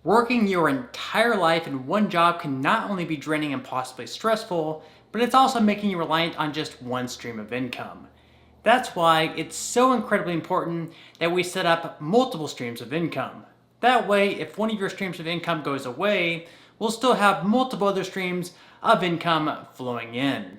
Working your entire life in one job can not only be draining and possibly stressful, but it's also making you reliant on just one stream of income. That's why it's so incredibly important that we set up multiple streams of income. That way, if one of your streams of income goes away, we'll still have multiple other streams of income flowing in.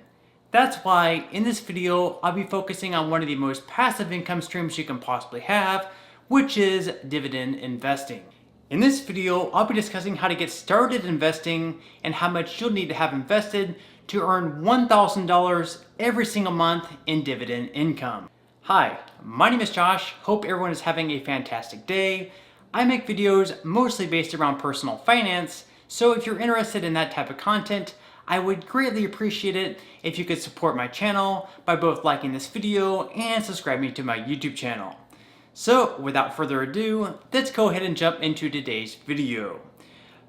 That's why in this video, I'll be focusing on one of the most passive income streams you can possibly have, which is dividend investing. In this video, I'll be discussing how to get started investing and how much you'll need to have invested to earn $1,000 every single month in dividend income. Hi, my name is Josh. Hope everyone is having a fantastic day. I make videos mostly based around personal finance, so if you're interested in that type of content, I would greatly appreciate it if you could support my channel by both liking this video and subscribing to my YouTube channel. So without further ado, let's go ahead and jump into today's video.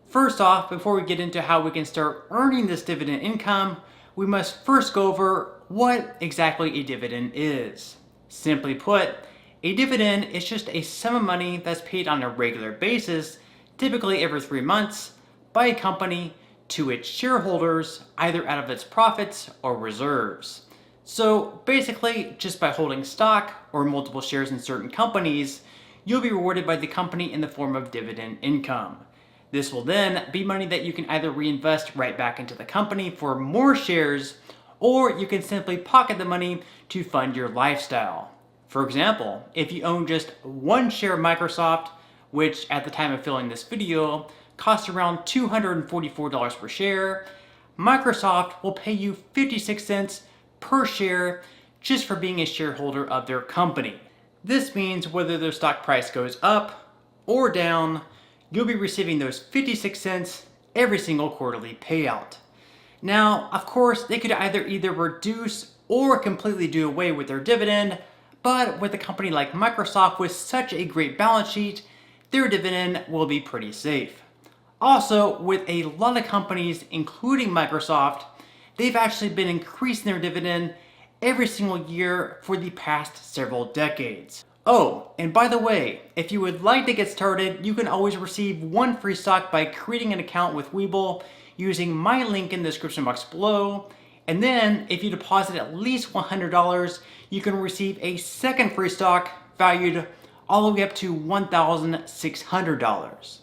First off, before we get into how we can start earning this dividend income, we must first go over what exactly a dividend is. Simply put, a dividend is just a sum of money that's paid on a regular basis, typically every 3 months, by a company to its shareholders, either out of its profits or reserves. So basically, just by holding stock or multiple shares in certain companies, you'll be rewarded by the company in the form of dividend income. This will then be money that you can either reinvest right back into the company for more shares, or you can simply pocket the money to fund your lifestyle. For example, if you own just one share of Microsoft, which at the time of filming this video costs around $244 per share, Microsoft will pay you 56 cents per share just for being a shareholder of their company. This means whether their stock price goes up or down, you'll be receiving those 56 cents every single quarterly payout. Now, of course, they could either reduce or completely do away with their dividend, but with a company like Microsoft with such a great balance sheet, their dividend will be pretty safe. Also, with a lot of companies, including Microsoft, they've actually been increasing their dividend every single year for the past several decades. Oh, and by the way, if you would like to get started, you can always receive one free stock by creating an account with Webull using my link in the description box below. And then, if you deposit at least $100, you can receive a second free stock valued all the way up to $1,600.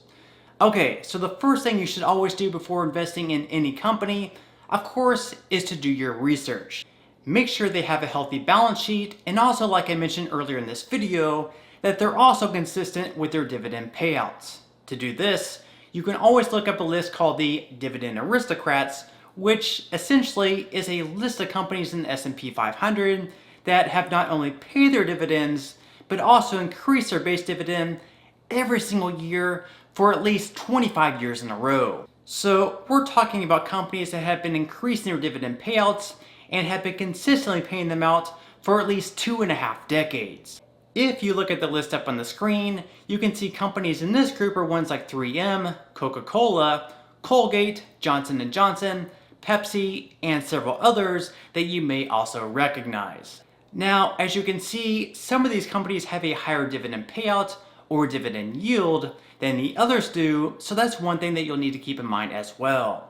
Okay, so the first thing you should always do before investing in any company, of course, is to do your research. Make sure they have a healthy balance sheet, and also, like I mentioned earlier in this video, that they're also consistent with their dividend payouts. To do this, you can always look up a list called the Dividend Aristocrats, which essentially is a list of companies in the S&P 500 that have not only paid their dividends, but also increased their base dividend every single year for at least 25 years in a row. So we're talking about companies that have been increasing their dividend payouts and have been consistently paying them out for at least 2.5 decades. If you look at the list up on the screen, you can see companies in this group are ones like 3M, Coca-Cola, Colgate, Johnson & Johnson, Pepsi, and several others that you may also recognize. Now, as you can see, some of these companies have a higher dividend payout or dividend yield than the others do, so that's one thing that you'll need to keep in mind as well.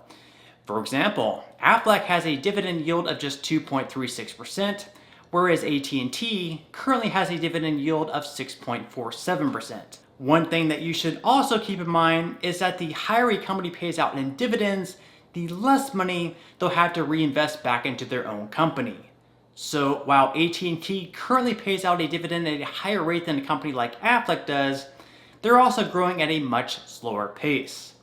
For example, Aflac has a dividend yield of just 2.36%, whereas AT&T currently has a dividend yield of 6.47%. One thing that you should also keep in mind is that the higher a company pays out in dividends, the less money they'll have to reinvest back into their own company. So while AT&T currently pays out a dividend at a higher rate than a company like Aflac does, they're also growing at a much slower pace.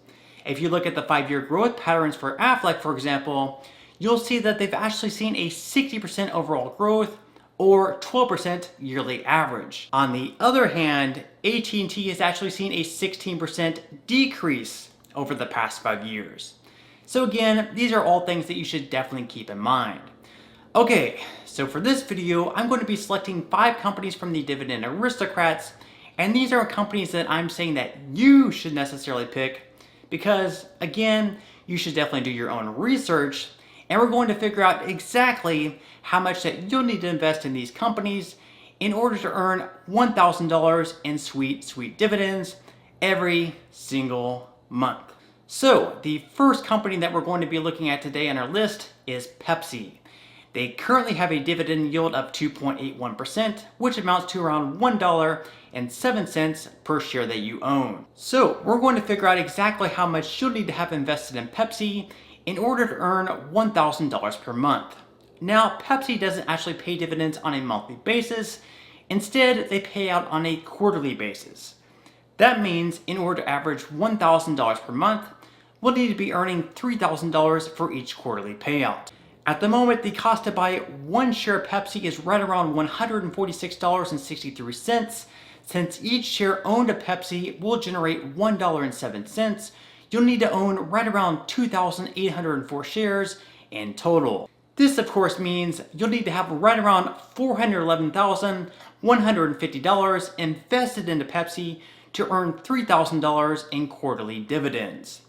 If you look at the 5-year growth patterns for Aflac, for example, you'll see that they've actually seen a 60% overall growth or 12% yearly average. On the other hand, AT&T has actually seen a 16% decrease over the past 5 years. So again, these are all things that you should definitely keep in mind. Okay, so for this video, I'm going to be selecting 5 companies from the Dividend Aristocrats, and these are companies that I'm saying that you should necessarily pick because, again, you should definitely do your own research, and we're going to figure out exactly how much that you'll need to invest in these companies in order to earn $1,000 in sweet dividends every single month. So the first company that we're going to be looking at today on our list is Pepsi. They currently have a dividend yield of 2.81%, which amounts to around $1.07 per share that you own. So we're going to figure out exactly how much you'll need to have invested in Pepsi in order to earn $1,000 per month. Now, Pepsi doesn't actually pay dividends on a monthly basis. Instead, they pay out on a quarterly basis. That means in order to average $1,000 per month, we'll need to be earning $3,000 for each quarterly payout. At the moment, the cost to buy one share of Pepsi is right around $146.63. Since each share owned of Pepsi will generate $1.07, you'll need to own right around 2,804 shares in total. This, of course, means you'll need to have right around $411,150 invested into Pepsi to earn $3,000 in quarterly dividends.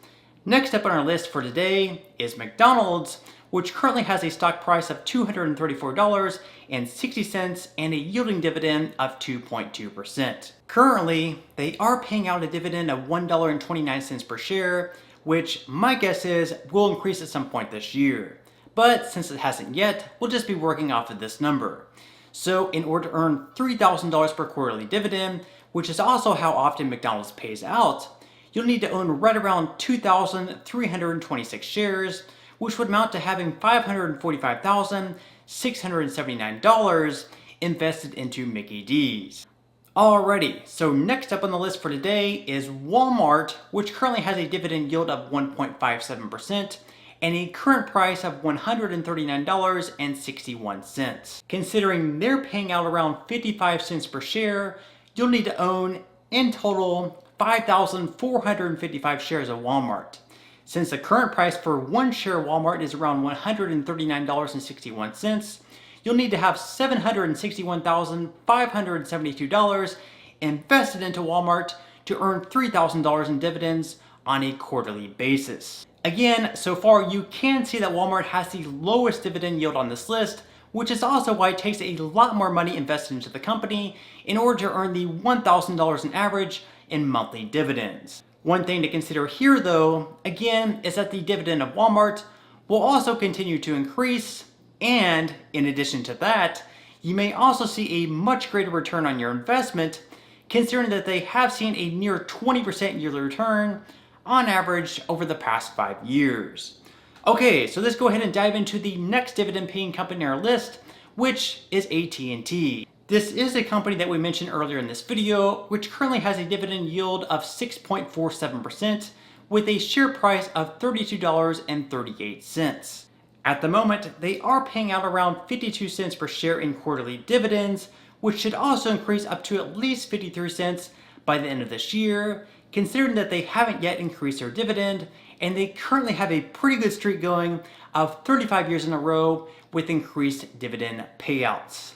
Next up on our list for today is McDonald's, which currently has a stock price of $234.60 and a yielding dividend of 2.2%. Currently, they are paying out a dividend of $1.29 per share, which my guess is will increase at some point this year. But since it hasn't yet, we'll just be working off of this number. So in order to earn $3,000 per quarterly dividend, which is also how often McDonald's pays out, you'll need to own right around 2,326 shares, which would amount to having $545,679 invested into Mickey D's. Alrighty, so next up on the list for today is Walmart, which currently has a dividend yield of 1.57% and a current price of $139.61. Considering they're paying out around 55 cents per share, you'll need to own, in total, 5,455 shares of Walmart. Since the current price for one share of Walmart is around $139.61, you'll need to have $761,572 invested into Walmart to earn $3,000 in dividends on a quarterly basis. Again, so far you can see that Walmart has the lowest dividend yield on this list, which is also why it takes a lot more money invested into the company in order to earn the $1,000 in average in monthly dividends. One thing to consider here though, again, is that the dividend of Walmart will also continue to increase, and in addition to that, you may also see a much greater return on your investment, considering that they have seen a near 20% yearly return on average over the past 5 years. Okay, so let's go ahead and dive into the next dividend paying company on our list, which is AT&T. This is a company that we mentioned earlier in this video, which currently has a dividend yield of 6.47% with a share price of $32.38. At the moment, they are paying out around 52 cents per share in quarterly dividends, which should also increase up to at least 53 cents by the end of this year, considering that they haven't yet increased their dividend, and they currently have a pretty good streak going of 35 years in a row with increased dividend payouts.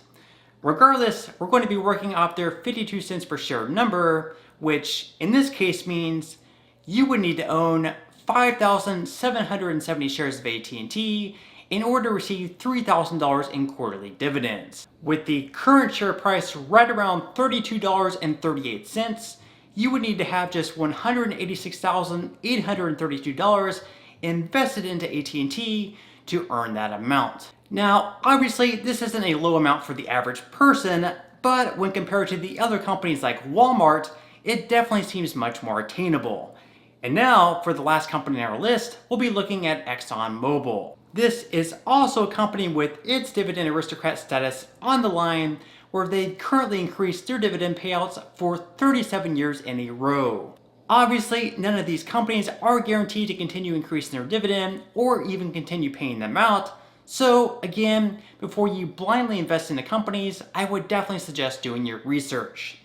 Regardless, we're going to be working off their 52 cents per share number, which in this case means you would need to own 5,770 shares of AT&T in order to receive $3,000 in quarterly dividends. With the current share price right around $32.38, you would need to have just $186,832 invested into AT&T to earn that amount. Now, obviously, this isn't a low amount for the average person, but when compared to the other companies like Walmart, it definitely seems much more attainable. And now, for the last company on our list, we'll be looking at Exxon Mobil. This is also a company with its Dividend Aristocrat status on the line, where they currently increased their dividend payouts for 37 years in a row. Obviously, none of these companies are guaranteed to continue increasing their dividend or even continue paying them out. So again, before you blindly invest in the companies, I would definitely suggest doing your research.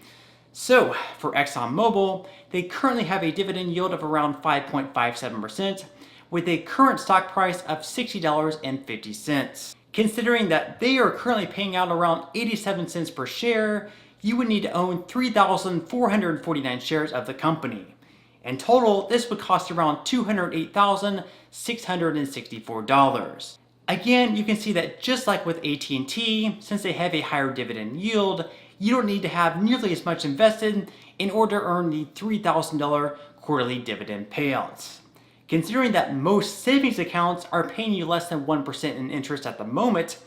So for Exxon Mobil, they currently have a dividend yield of around 5.57% with a current stock price of $60.50. Considering that they are currently paying out around 87 cents per share, you would need to own 3,449 shares of the company. In total, this would cost around $208,664. Again, you can see that just like with AT&T, since they have a higher dividend yield, you don't need to have nearly as much invested in order to earn the $3,000 quarterly dividend payouts. Considering that most savings accounts are paying you less than 1% in interest at the moment,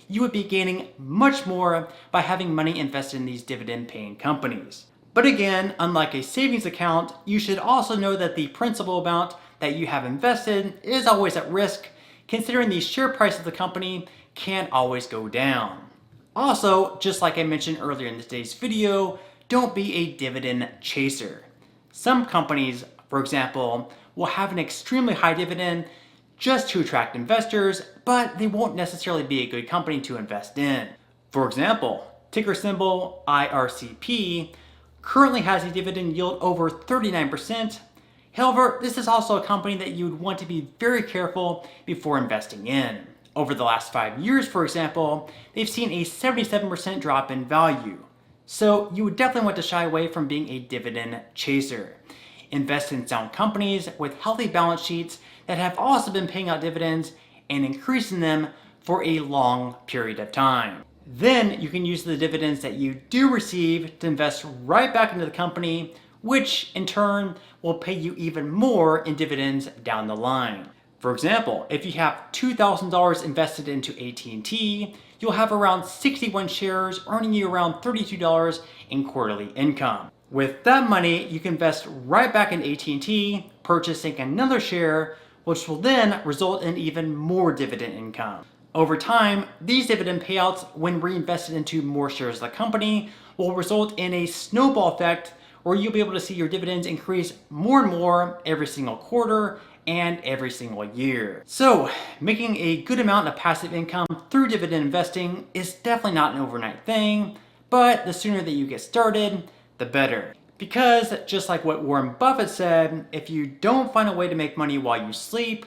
you would be gaining much more by having money invested in these dividend-paying companies. But again, unlike a savings account, you should also know that the principal amount that you have invested is always at risk, considering the share price of the company can always go down. Also, just like I mentioned earlier in today's video, don't be a dividend chaser. Some companies, for example, will have an extremely high dividend just to attract investors, but they won't necessarily be a good company to invest in. For example, ticker symbol IRCP currently has a dividend yield over 39%. However, this is also a company that you would want to be very careful before investing in. Over the last 5 years, for example, they've seen a 77% drop in value. So you would definitely want to shy away from being a dividend chaser. Invest in sound companies with healthy balance sheets that have also been paying out dividends and increasing them for a long period of time. Then you can use the dividends that you do receive to invest right back into the company, which in turn will pay you even more in dividends down the line. For example, if you have $2,000 invested into AT&T, you'll have around 61 shares earning you around $32 in quarterly income. With that money, you can invest right back in AT&T, purchasing another share, which will then result in even more dividend income. Over time, these dividend payouts, when reinvested into more shares of the company, will result in a snowball effect where you'll be able to see your dividends increase more and more every single quarter and every single year. So, making a good amount of passive income through dividend investing is definitely not an overnight thing, but the sooner that you get started, the better. Because just like what Warren Buffett said, if you don't find a way to make money while you sleep,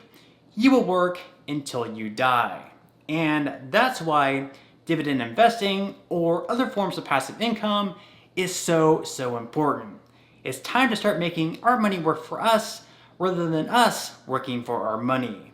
you will work until you die. And that's why dividend investing or other forms of passive income is so important. It's time to start making our money work for us rather than us working for our money.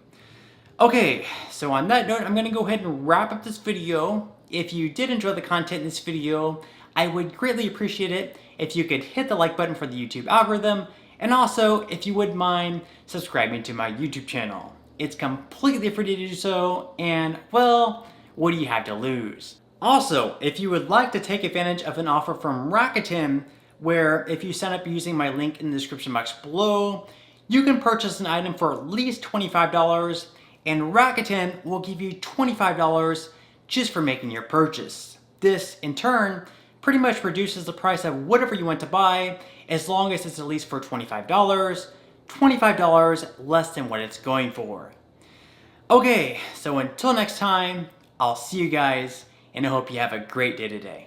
Okay, so on that note, I'm going to go ahead and wrap up this video. If you did enjoy the content in this video, I would greatly appreciate it if you could hit the like button for the YouTube algorithm, and also if you wouldn't mind subscribing to my YouTube channel. It's completely free to do so, and well, what do you have to lose? Also, if you would like to take advantage of an offer from Rakuten, where if you sign up using my link in the description box below, you can purchase an item for at least $25, and Rakuten will give you $25 just for making your purchase. This, in turn, pretty much reduces the price of whatever you want to buy, as long as it's at least for $25, $25 less than what it's going for. Okay, so until next time, I'll see you guys, and I hope you have a great day today.